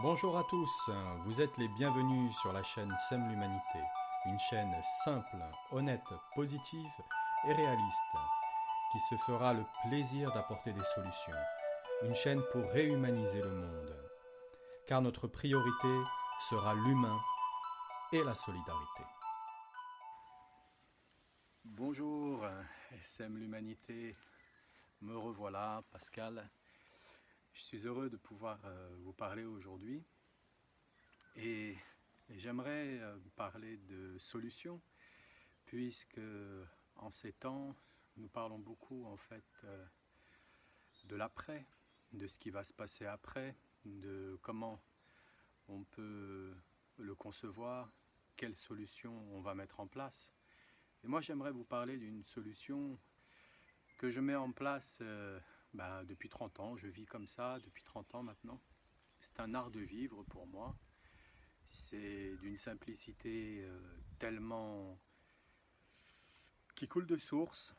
Bonjour à tous, vous êtes les bienvenus sur la chaîne Sème l'Humanité, une chaîne simple, honnête, positive et réaliste, qui se fera le plaisir d'apporter des solutions, une chaîne pour réhumaniser le monde, car notre priorité sera l'humain et la solidarité. Bonjour, Sème l'Humanité, me revoilà, Pascal. Je suis heureux de pouvoir vous parler aujourd'hui et j'aimerais parler de solutions puisque en ces temps nous parlons beaucoup en fait de l'après, de ce qui va se passer après, de comment on peut le concevoir, quelles solutions on va mettre en place. Et moi j'aimerais vous parler d'une solution que je mets en place depuis 30 ans, je vis comme ça depuis 30 ans maintenant. C'est un art de vivre pour moi. C'est d'une simplicité tellement qui coule de source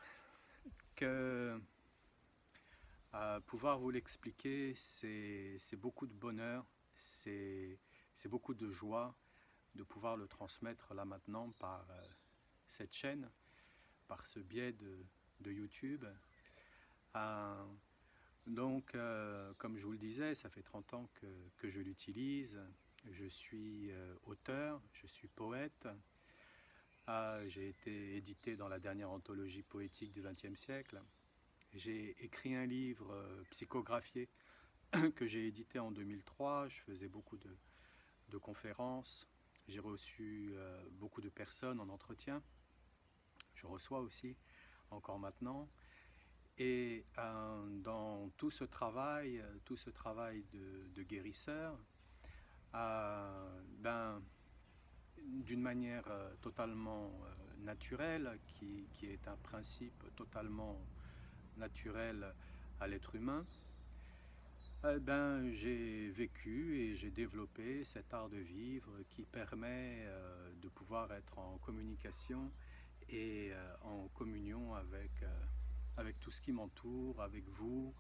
que pouvoir vous l'expliquer, c'est beaucoup de bonheur, c'est beaucoup de joie de pouvoir le transmettre là maintenant par cette chaîne, par ce biais de YouTube. Comme je vous le disais, ça fait 30 ans que je l'utilise. Je suis auteur, je suis poète. J'ai été édité dans la dernière anthologie poétique du XXe siècle. J'ai écrit un livre psychographié que j'ai édité en 2003. Je faisais beaucoup de conférences. J'ai reçu beaucoup de personnes en entretien. Je reçois aussi, encore maintenant. Et dans tout ce travail de guérisseur, d'une manière totalement naturelle, qui est un principe totalement naturel à l'être humain, j'ai vécu et j'ai développé cet art de vivre qui permet de pouvoir être en communication et en communion avec tout ce qui m'entoure, avec vous,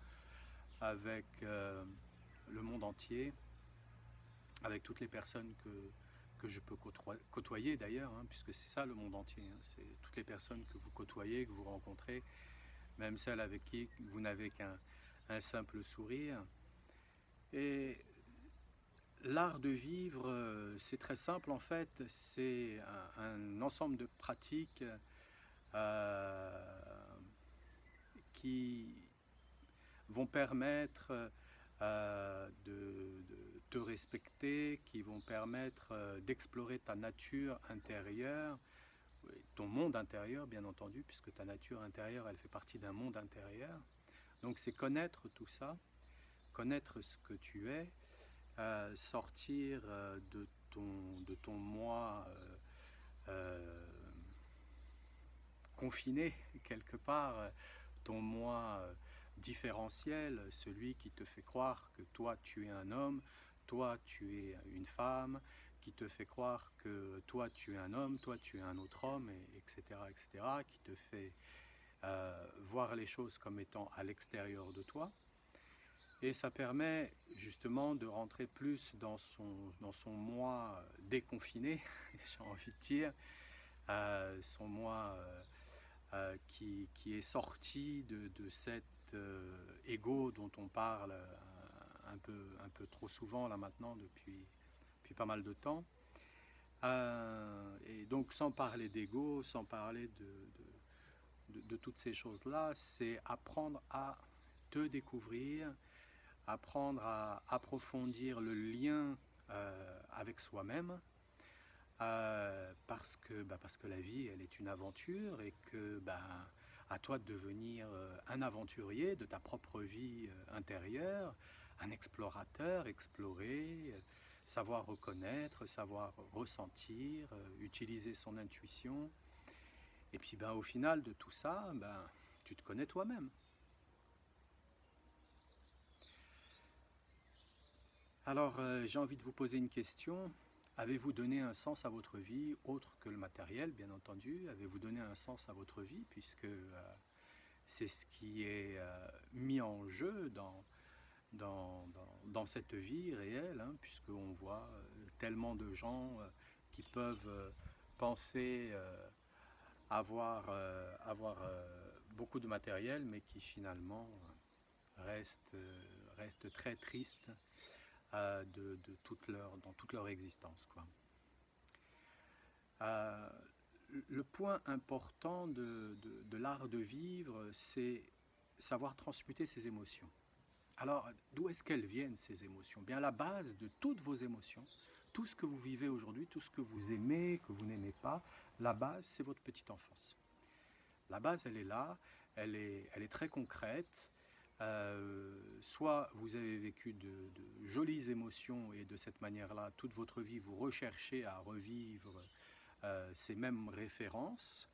avec le monde entier, avec toutes les personnes que je peux côtoyer d'ailleurs, puisque c'est ça le monde entier, c'est toutes les personnes que vous côtoyez, que vous rencontrez, même celles avec qui vous n'avez qu'un simple sourire. Et l'art de vivre, c'est très simple en fait, c'est un ensemble de pratiques qui vont permettre de te respecter, qui vont permettre d'explorer ta nature intérieure, ton monde intérieur bien entendu, puisque ta nature intérieure elle fait partie d'un monde intérieur. Donc c'est connaître tout ça, connaître ce que tu es, sortir de ton moi confiné quelque part, ton moi différentiel, celui qui te fait croire que toi tu es un homme, toi tu es une femme, qui te fait croire que toi tu es un homme, toi tu es un autre homme, etc., etc., qui te fait voir les choses comme étant à l'extérieur de toi. Et ça permet justement de rentrer plus dans son moi déconfiné, j'ai envie de dire, son moi qui est sorti de cet ego dont on parle un peu trop souvent là maintenant depuis pas mal de temps. Et donc sans parler d'ego, sans parler de toutes ces choses-là, c'est apprendre à te découvrir, apprendre à approfondir le lien avec soi-même, parce que la vie, elle est une aventure et que à toi de devenir un aventurier de ta propre vie intérieure, un explorateur, explorer, savoir reconnaître, savoir ressentir, utiliser son intuition. Et puis au final de tout ça, tu te connais toi-même. Alors j'ai envie de vous poser une question. Avez-vous donné un sens à votre vie, autre que le matériel, bien entendu? Avez-vous donné un sens à votre vie, puisque c'est ce qui est mis en jeu dans cette vie réelle, hein, puisqu'on voit tellement de gens qui peuvent penser avoir beaucoup de matériel, mais qui finalement restent très tristes dans toute leur existence, quoi. Le point important de l'art de vivre, c'est savoir transmuter ses émotions. Alors, d'où est-ce qu'elles viennent, ces émotions? Bien, la base de toutes vos émotions, tout ce que vous vivez aujourd'hui, tout ce que vous aimez, que vous n'aimez pas, la base, c'est votre petite enfance. La base, elle est là, elle est très concrète. Soit vous avez vécu de jolies émotions et de cette manière-là, toute votre vie, vous recherchez à revivre ces mêmes références,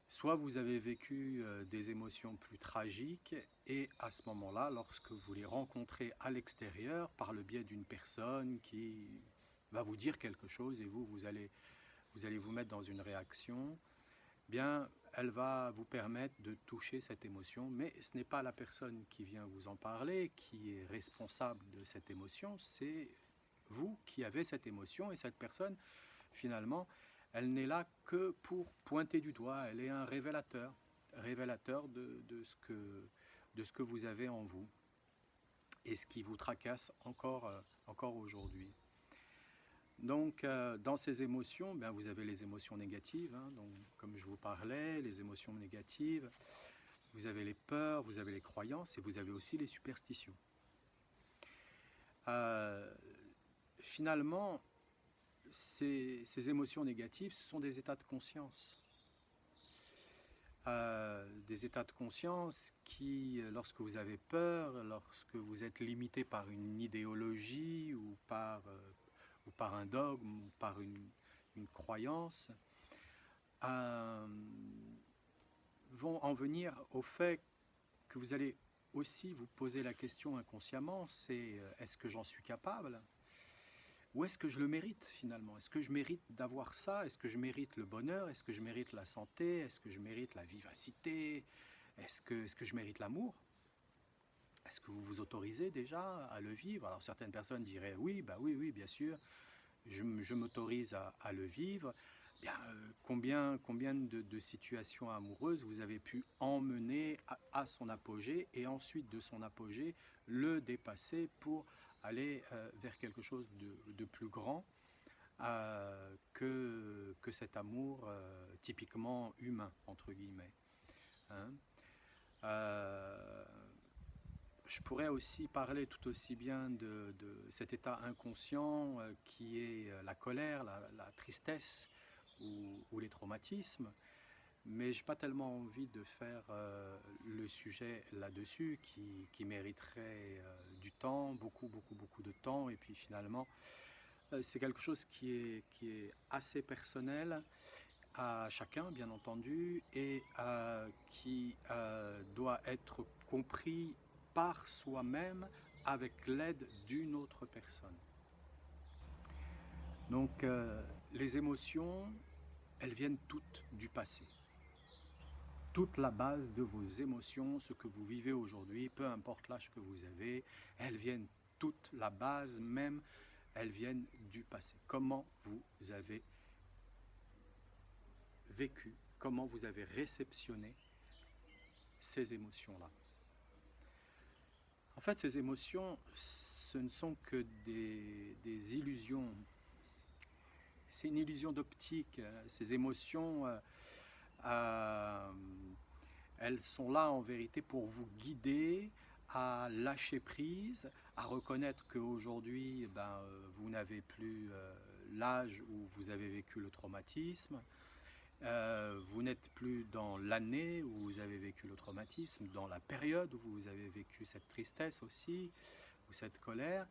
soit vous avez vécu des émotions plus tragiques et à ce moment-là, lorsque vous les rencontrez à l'extérieur par le biais d'une personne qui va vous dire quelque chose et vous allez vous mettre dans une réaction, bien, elle va vous permettre de toucher cette émotion, mais ce n'est pas la personne qui vient vous en parler qui est responsable de cette émotion, c'est vous qui avez cette émotion et cette personne, finalement, elle n'est là que pour pointer du doigt, elle est un révélateur de ce que vous avez en vous et ce qui vous tracasse encore aujourd'hui. Donc, dans ces émotions, ben, vous avez les émotions négatives, hein, donc, comme je vous parlais, les émotions négatives, vous avez les peurs, vous avez les croyances et vous avez aussi les superstitions. Finalement, ces émotions négatives, ce sont des états de conscience. Des états de conscience qui, lorsque vous avez peur, lorsque vous êtes limité par une idéologie ou par un dogme ou par une croyance, vont en venir au fait que vous allez aussi vous poser la question inconsciemment, c'est est-ce que j'en suis capable ? Ou est-ce que je le mérite finalement? Est-ce que je mérite d'avoir ça? Est-ce que je mérite le bonheur? Est-ce que je mérite la santé? Est-ce que je mérite la vivacité? Est-ce que je mérite l'amour? Est-ce que vous vous autorisez déjà à le vivre? Alors certaines personnes diraient oui, bah oui, bien sûr, je m'autorise à le vivre. Bien, combien de situations amoureuses vous avez pu emmener à son apogée et ensuite de son apogée le dépasser pour aller vers quelque chose de plus grand que cet amour typiquement humain, entre guillemets. Hein. Je pourrais aussi parler tout aussi bien de cet état inconscient qui est la colère, la tristesse ou les traumatismes, mais je n'ai pas tellement envie de faire le sujet là-dessus qui mériterait du temps, beaucoup de temps, et puis finalement c'est quelque chose qui est assez personnel à chacun, bien entendu, et qui doit être compris par soi-même avec l'aide d'une autre personne. Donc les émotions, elles viennent toutes du passé. Toute la base de vos émotions, ce que vous vivez aujourd'hui, peu importe l'âge que vous avez, elles viennent toute la base même, elles viennent du passé. Comment vous avez vécu, comment vous avez réceptionné ces émotions-là. En fait, ces émotions, ce ne sont que des illusions. C'est une illusion d'optique. Ces émotions, elles sont là en vérité pour vous guider à lâcher prise, à reconnaître qu'aujourd'hui, vous n'avez plus l'âge où vous avez vécu le traumatisme. Vous n'êtes plus dans l'année où vous avez vécu le traumatisme, dans la période où vous avez vécu cette tristesse aussi, ou cette colère.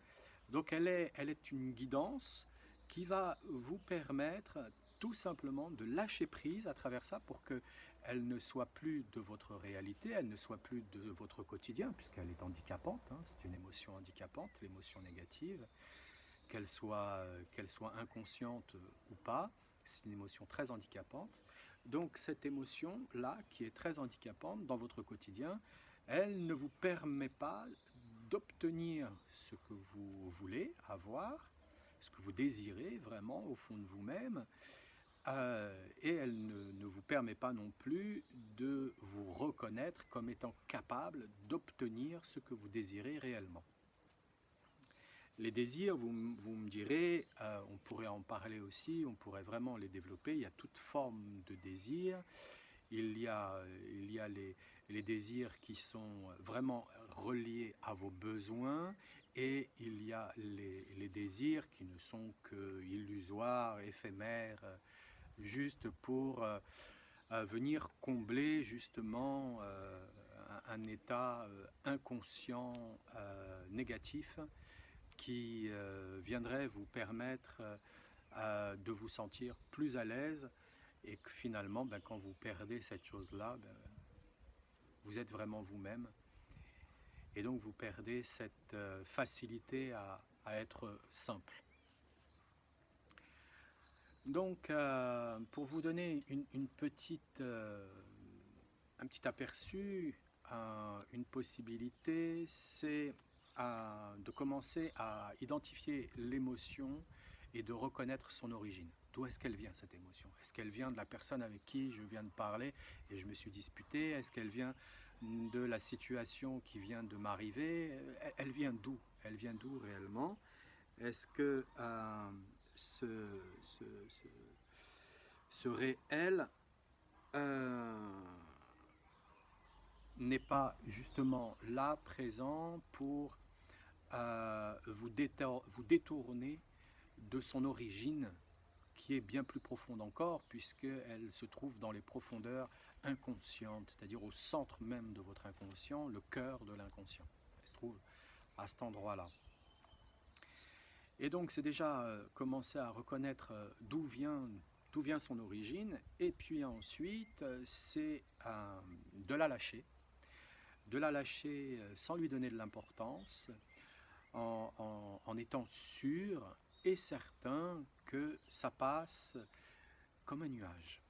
Donc elle est une guidance qui va vous permettre tout simplement de lâcher prise à travers ça pour qu'elle ne soit plus de votre réalité, elle ne soit plus de votre quotidien, puisqu'elle est handicapante, hein, c'est une émotion handicapante, l'émotion négative, qu'elle soit inconsciente ou pas. C'est une émotion très handicapante. Donc cette émotion-là, qui est très handicapante dans votre quotidien, elle ne vous permet pas d'obtenir ce que vous voulez avoir, ce que vous désirez vraiment au fond de vous-même, et elle ne vous permet pas non plus de vous reconnaître comme étant capable d'obtenir ce que vous désirez réellement. Les désirs, vous me direz, on pourrait en parler aussi, on pourrait vraiment les développer. Il y a toute forme de désir. Il y a les désirs qui sont vraiment reliés à vos besoins, et il y a les désirs qui ne sont que illusoires, éphémères, juste pour venir combler justement un état inconscient négatif qui viendrait vous permettre de vous sentir plus à l'aise, et que finalement, quand vous perdez cette chose-là, vous êtes vraiment vous-même, et donc vous perdez cette facilité à être simple. Donc, pour vous donner un petit aperçu, une possibilité, c'est de commencer à identifier l'émotion et de reconnaître son origine. D'où est-ce qu'elle vient, cette émotion? Est-ce qu'elle vient de la personne avec qui je viens de parler et je me suis disputé? Est-ce qu'elle vient de la situation qui vient de m'arriver? Elle vient d'où? Elle vient d'où réellement? Est-ce que ce réel n'est pas justement là, présent, pour vous détourner de son origine, qui est bien plus profonde encore, puisqu'elle se trouve dans les profondeurs inconscientes, c'est-à-dire au centre même de votre inconscient, le cœur de l'inconscient. Elle se trouve à cet endroit-là. Et donc c'est déjà commencer à reconnaître d'où vient son origine, et puis ensuite c'est de la lâcher sans lui donner de l'importance, en étant sûr et certain que ça passe comme un nuage.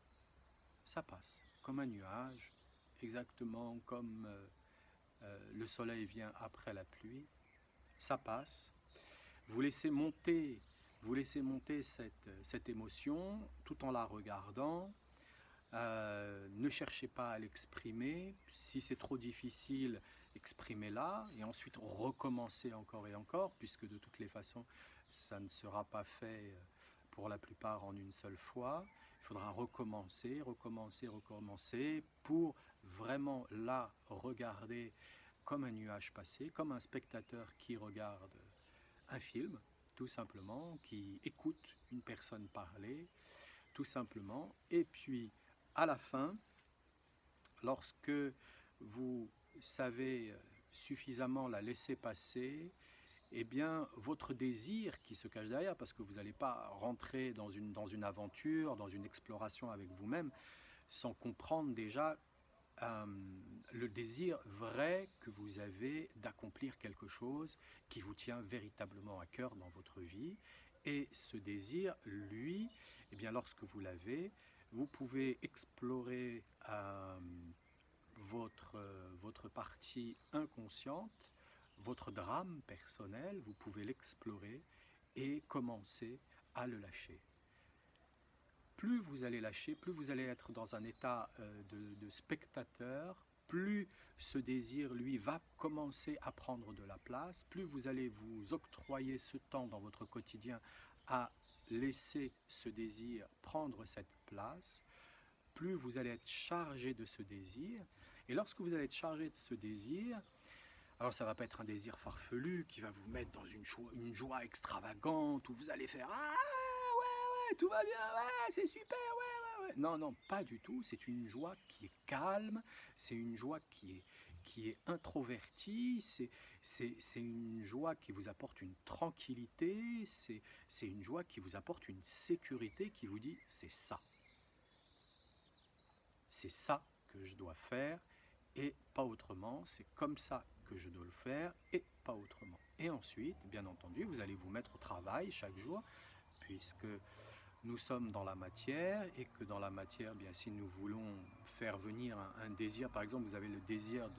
Ça passe comme un nuage, exactement comme le soleil vient après la pluie. Ça passe. Vous laissez monter cette émotion tout en la regardant. Ne cherchez pas à l'exprimer. Si c'est trop difficile, exprimez-la, et ensuite recommencez encore et encore, puisque de toutes les façons, ça ne sera pas fait pour la plupart en une seule fois. Il faudra recommencer pour vraiment la regarder comme un nuage passé, comme un spectateur qui regarde un film, tout simplement, qui écoute une personne parler, tout simplement. Et puis, à la fin, lorsque vous savez suffisamment la laisser passer, eh bien, votre désir qui se cache derrière, parce que vous n'allez pas rentrer dans une aventure, dans une exploration avec vous-même, sans comprendre déjà le désir vrai que vous avez d'accomplir quelque chose qui vous tient véritablement à cœur dans votre vie. Et ce désir, lui, eh bien, lorsque vous l'avez, vous pouvez explorer votre partie inconsciente, votre drame personnel, vous pouvez l'explorer et commencer à le lâcher. Plus vous allez lâcher, plus vous allez être dans un état de spectateur, plus ce désir, lui, va commencer à prendre de la place, plus vous allez vous octroyer ce temps dans votre quotidien à laisser ce désir prendre cette place, plus vous allez être chargé de ce désir. Et lorsque vous allez être chargé de ce désir, alors ça ne va pas être un désir farfelu qui va vous mettre dans une joie extravagante, où vous allez faire « Ah ouais, tout va bien, ouais, c'est super, ouais. » Non, non, pas du tout. C'est une joie qui est calme, c'est une joie qui est introvertie, c'est une joie qui vous apporte une tranquillité, c'est une joie qui vous apporte une sécurité, qui vous dit « c'est ça. C'est ça que je dois faire et pas autrement, c'est comme ça que je dois le faire et pas autrement. » Et ensuite, bien entendu, vous allez vous mettre au travail chaque jour, puisque nous sommes dans la matière, et que dans la matière, bien, si nous voulons faire venir un désir, par exemple, vous avez le désir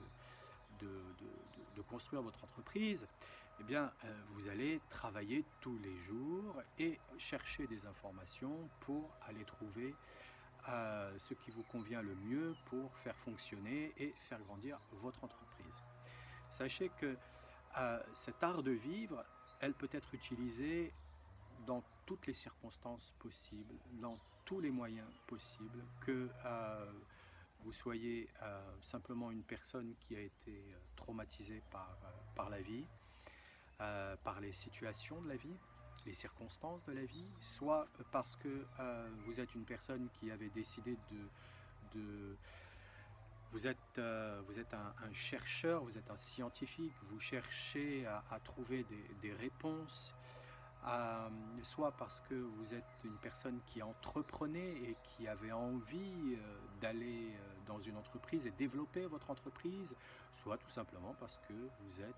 de construire votre entreprise, eh bien, vous allez travailler tous les jours et chercher des informations pour aller trouver ce qui vous convient le mieux pour faire fonctionner et faire grandir votre entreprise. Sachez que cet art de vivre, elle peut être utilisée dans toutes les circonstances possibles, dans tous les moyens possibles, que vous soyez simplement une personne qui a été traumatisée par la vie, par les situations de la vie, les circonstances de la vie, soit parce que vous êtes une personne qui avait décidé de vous êtes un chercheur, vous êtes un scientifique, vous cherchez à trouver des réponses, soit parce que vous êtes une personne qui entreprenait et qui avait envie d'aller dans une entreprise et développer votre entreprise, soit tout simplement parce que vous êtes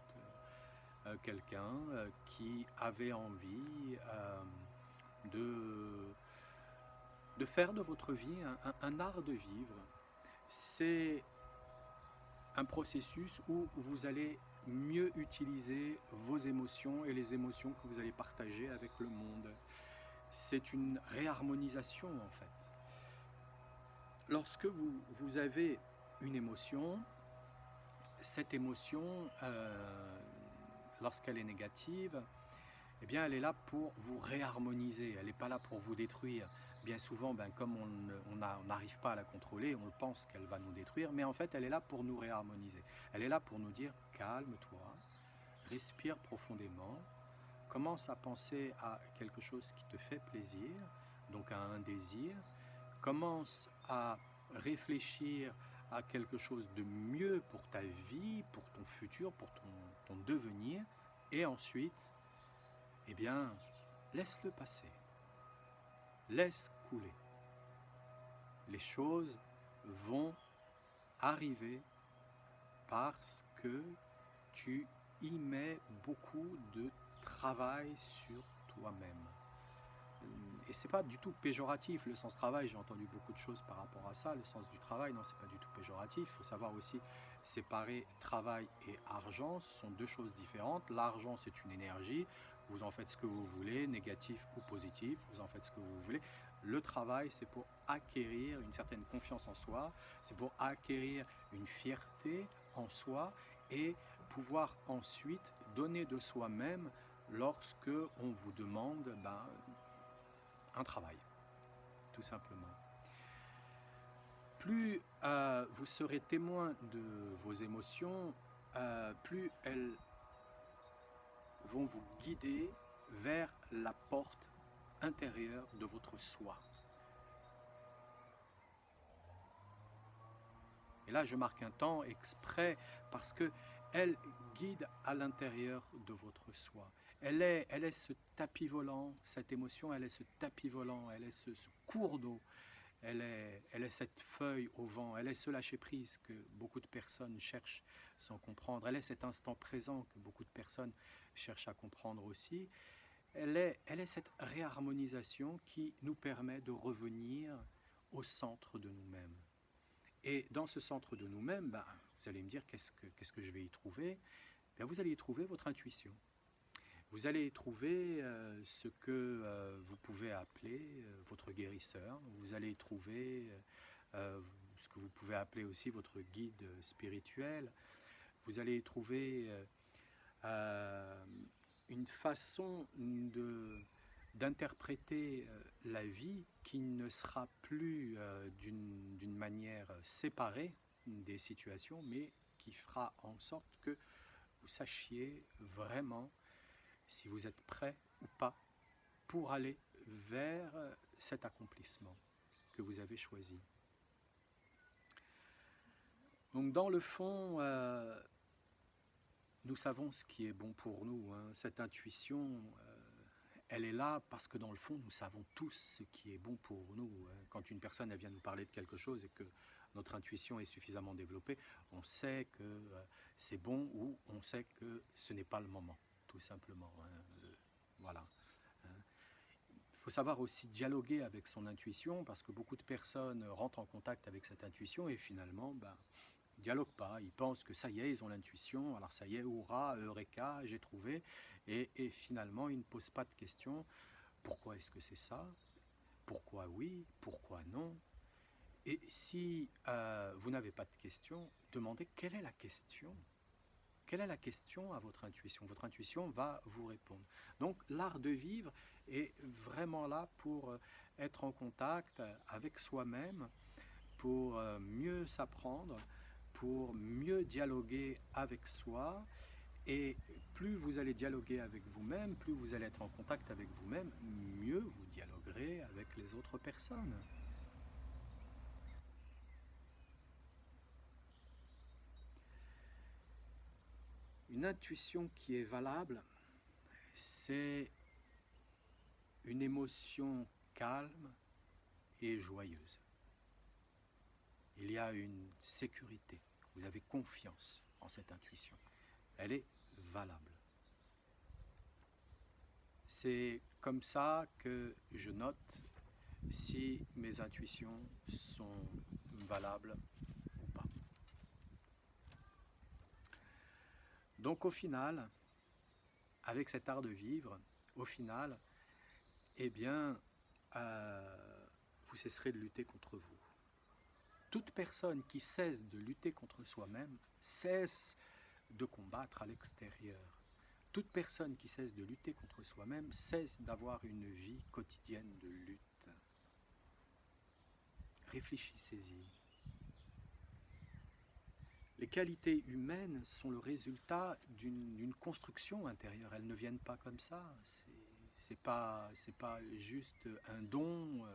quelqu'un qui avait envie de faire de votre vie un art de vivre. C'est un processus où vous allez mieux utiliser vos émotions et les émotions que vous allez partager avec le monde. C'est une réharmonisation en fait. Lorsque vous avez une émotion, cette émotion, lorsqu'elle est négative, eh bien, elle est là pour vous réharmoniser, elle n'est pas là pour vous détruire. Bien souvent, comme on n'arrive pas à la contrôler, on pense qu'elle va nous détruire, mais en fait, elle est là pour nous réharmoniser. Elle est là pour nous dire, calme-toi, respire profondément, commence à penser à quelque chose qui te fait plaisir, donc à un désir, commence à réfléchir à quelque chose de mieux pour ta vie, pour ton futur, pour ton devenir, et ensuite, eh bien, laisse-le passer. Laisse couler. Les choses vont arriver parce que tu y mets beaucoup de travail sur toi-même. Et c'est pas du tout péjoratif le sens travail, j'ai entendu beaucoup de choses par rapport à ça, le sens du travail, non, c'est pas du tout péjoratif. Il faut savoir aussi séparer travail et argent, ce sont deux choses différentes. L'argent, c'est une énergie, vous en faites ce que vous voulez, négatif ou positif, vous en faites ce que vous voulez. Le travail, c'est pour acquérir une certaine confiance en soi, c'est pour acquérir une fierté en soi et pouvoir ensuite donner de soi-même lorsque on vous demande un travail, tout simplement. Plus vous serez témoin de vos émotions, plus elles vont vous guider vers la porte intérieure de votre soi. Et là, je marque un temps exprès parce que elle guide à l'intérieur de votre soi. Elle est ce tapis volant, cette émotion, elle est ce tapis volant, elle est ce cours d'eau, elle est cette feuille au vent, elle est ce lâcher-prise que beaucoup de personnes cherchent sans comprendre, elle est cet instant présent que beaucoup de personnes cherchent à comprendre aussi. Elle est cette réharmonisation qui nous permet de revenir au centre de nous-mêmes. Et dans ce centre de nous-mêmes, vous allez me dire qu'est-ce que je vais y trouver? Vous allez y trouver votre intuition. Vous allez y trouver ce que vous pouvez appeler votre guérisseur. Vous allez y trouver ce que vous pouvez appeler aussi votre guide spirituel. Vous allez y trouver une façon d'interpréter la vie qui ne sera plus d'une manière séparée des situations, mais qui fera en sorte que vous sachiez vraiment si vous êtes prêt ou pas pour aller vers cet accomplissement que vous avez choisi. Donc dans le fond, nous savons ce qui est bon pour nous. Cette intuition, elle est là parce que dans le fond, nous savons tous ce qui est bon pour nous. Quand une personne elle vient nous parler de quelque chose et que notre intuition est suffisamment développée, on sait que c'est bon ou on sait que ce n'est pas le moment, tout simplement. Voilà. Il faut savoir aussi dialoguer avec son intuition parce que beaucoup de personnes rentrent en contact avec cette intuition et finalement, Ils ne dialoguent pas, ils pensent que ça y est, ils ont l'intuition, alors ça y est, hurrah, eureka, j'ai trouvé. Et finalement, ils ne posent pas de questions. Pourquoi est-ce que c'est ça? Pourquoi oui? Pourquoi non? Et si vous n'avez pas de questions, demandez quelle est la question? Quelle est la question à votre intuition? Votre intuition va vous répondre. Donc l'art de vivre est vraiment là pour être en contact avec soi-même, pour mieux s'apprendre, pour mieux dialoguer avec soi. Et plus vous allez dialoguer avec vous-même, plus vous allez être en contact avec vous-même, mieux vous dialoguerez avec les autres personnes. Une intuition qui est valable, c'est une émotion calme et joyeuse. Il y a une sécurité, vous avez confiance en cette intuition. Elle est valable. C'est comme ça que je note si mes intuitions sont valables ou pas. Donc au final, avec cet art de vivre, au final, eh bien, vous cesserez de lutter contre vous. Toute personne qui cesse de lutter contre soi-même cesse de combattre à l'extérieur. Toute personne qui cesse de lutter contre soi-même cesse d'avoir une vie quotidienne de lutte. Réfléchissez-y. Les qualités humaines sont le résultat d'une construction intérieure. Elles ne viennent pas comme ça. C'est pas juste un don.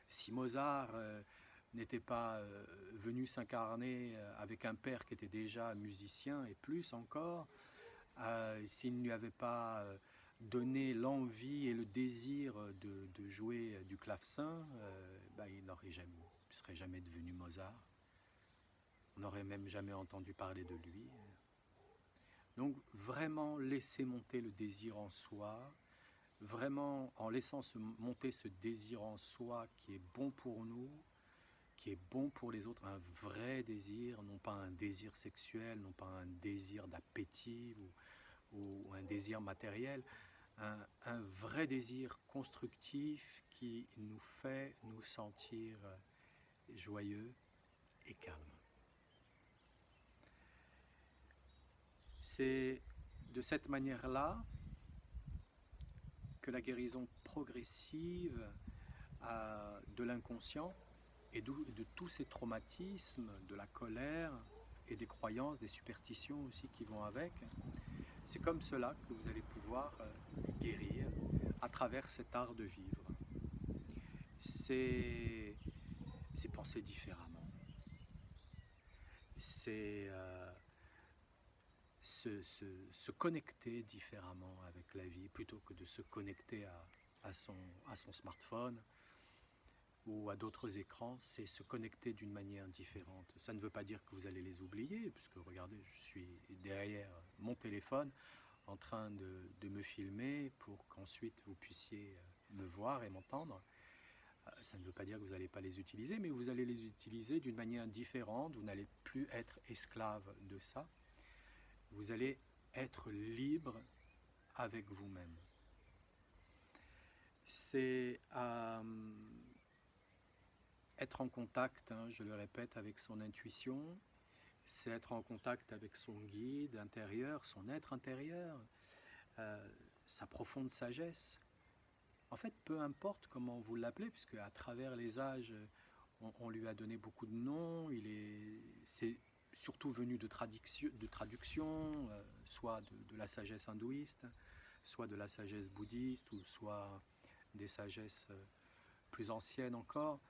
Si Mozart n'était pas venu s'incarner avec un père qui était déjà musicien et plus encore, s'il ne lui avait pas donné l'envie et le désir de jouer du clavecin, il ne serait jamais devenu Mozart. On n'aurait même jamais entendu parler de lui. Donc vraiment laisser monter le désir en soi, vraiment en laissant monter ce désir en soi qui est bon pour nous, qui est bon pour les autres, un vrai désir, non pas un désir sexuel, non pas un désir d'appétit ou un désir matériel, un vrai désir constructif qui nous fait nous sentir joyeux et calmes. C'est de cette manière-là que la guérison progressive de l'inconscient et de tous ces traumatismes, de la colère et des croyances, des superstitions aussi qui vont avec, c'est comme cela que vous allez pouvoir guérir à travers cet art de vivre. C'est penser différemment. C'est se connecter différemment avec la vie plutôt que de se connecter à son smartphone ou à d'autres écrans, c'est se connecter d'une manière différente. Ça ne veut pas dire que vous allez les oublier, puisque regardez, je suis derrière mon téléphone en train de me filmer pour qu'ensuite vous puissiez me voir et m'entendre. Ça ne veut pas dire que vous n'allez pas les utiliser, mais vous allez les utiliser d'une manière différente, vous n'allez plus être esclave de ça. Vous allez être libre avec vous-même. C'est être en contact, je le répète, avec son intuition, c'est être en contact avec son guide intérieur, son être intérieur, sa profonde sagesse. En fait, peu importe comment vous l'appelez, puisque à travers les âges, on lui a donné beaucoup de noms, c'est surtout venu de traduction, soit de la sagesse hindouiste, soit de la sagesse bouddhiste, ou soit des sagesses plus anciennes encore.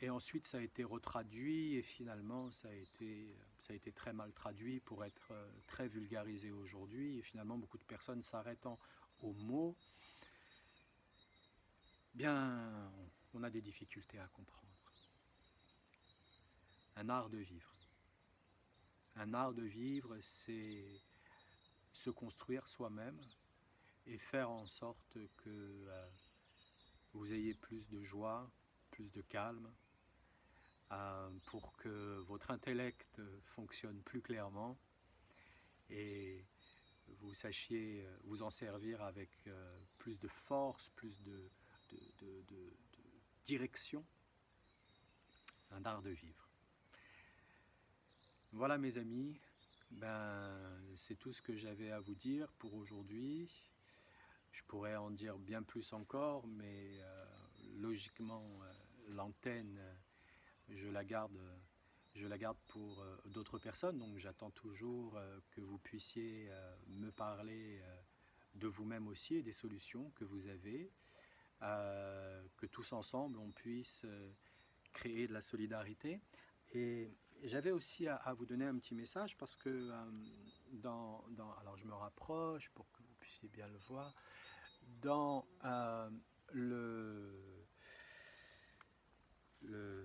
Et ensuite, ça a été retraduit, et finalement, ça a été très mal traduit pour être très vulgarisé aujourd'hui. Et finalement, beaucoup de personnes s'arrêtant aux mots, bien, on a des difficultés à comprendre. Un art de vivre. Un art de vivre, c'est se construire soi-même et faire en sorte que vous ayez plus de joie, plus de calme, pour que votre intellect fonctionne plus clairement et vous sachiez vous en servir avec plus de force, plus de direction, un art de vivre. Voilà mes amis, c'est tout ce que j'avais à vous dire pour aujourd'hui. Je pourrais en dire bien plus encore, mais logiquement l'antenne, je la garde pour d'autres personnes, donc j'attends toujours que vous puissiez me parler de vous-même aussi et des solutions que vous avez, que tous ensemble on puisse créer de la solidarité. Et j'avais aussi à vous donner un petit message parce que alors je me rapproche pour que vous puissiez bien le voir, dans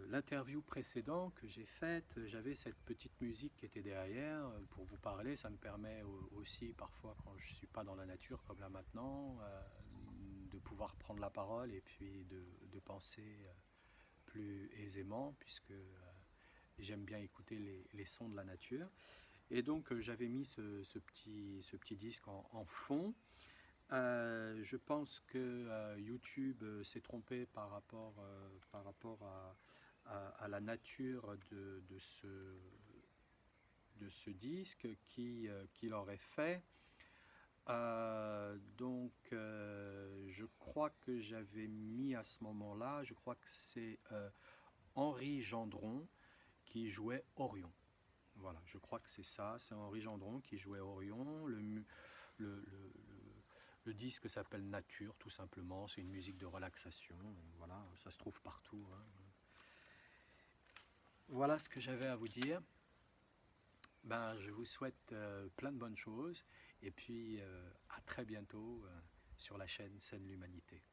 l'interview précédente que j'ai faite, j'avais cette petite musique qui était derrière pour vous parler. Ça me permet aussi parfois quand je ne suis pas dans la nature comme là maintenant, de pouvoir prendre la parole et puis de penser plus aisément puisque j'aime bien écouter les sons de la nature. Et donc j'avais mis ce petit disque en fond. Je pense que YouTube s'est trompé par rapport à la nature de ce disque qu'il aurait fait. Donc je crois que j'avais mis à ce moment-là, je crois que c'est Henri Gendron qui jouait Orion. Voilà, je crois que c'est ça, c'est Henri Gendron qui jouait Orion. Le disque s'appelle Nature, tout simplement. C'est une musique de relaxation. Voilà, ça se trouve partout. Hein. Voilà ce que j'avais à vous dire. Je vous souhaite plein de bonnes choses. Et puis, à très bientôt sur la chaîne Scène l'Humanité.